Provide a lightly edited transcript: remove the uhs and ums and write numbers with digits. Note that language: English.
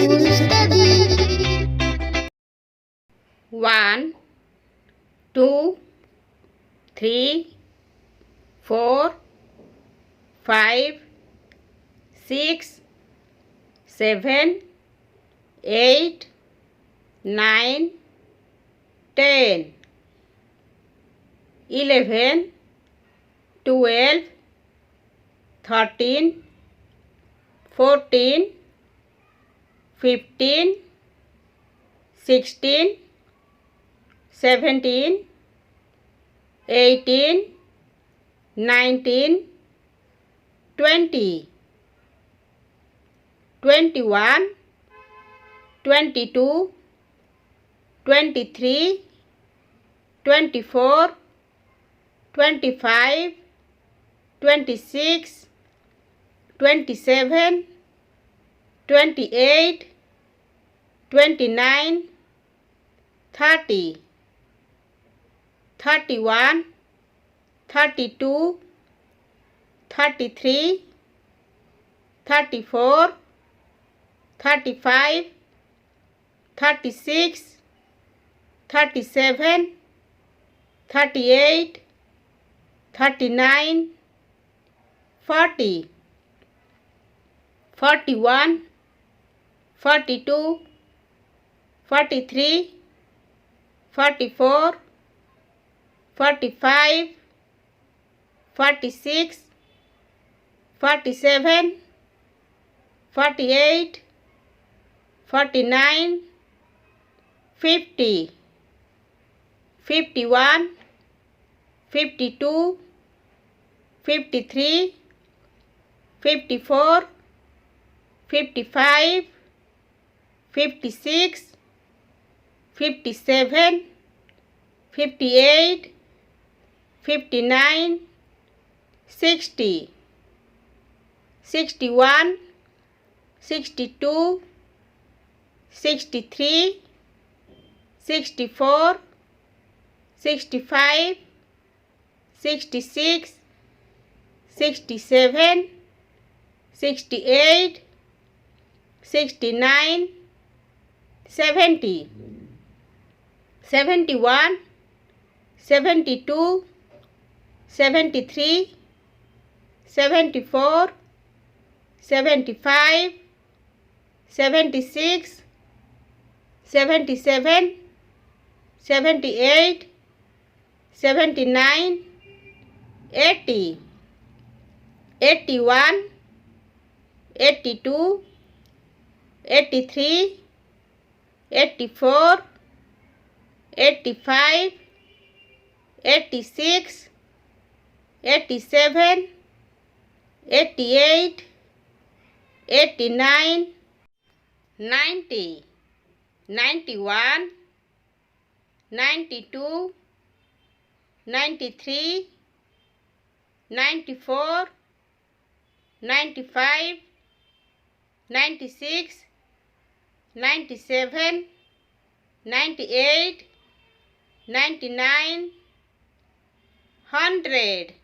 study. 1, 2, 3, 4, 5, 6, 7, 8, 9, 10, 11, 12, 13, 14, 15, 16, 17, 18, 19, 20, 21, 22, 23, 24, 25, 26, 27, 28, 29, 30, 31, 32, 33, 34, 35, 36, 37, 38, 39, 40, 41, 42, 43, 44, 45, 46, 47, 48, 49, 50, 51, 52, 53, 54, 55, 56, 57, 58, 59, 60, 61, 62, 63, 64, 65, 66, 67, 68, 69, 70, 71, 72, 73, 74, 75, 76, 77, 78, 79, 80, 81, 82, 83, 84, 85, 86, 87, 88, 89, 90, 91, 92, 93, 94, 95, 96, 97, 98, 99, 100.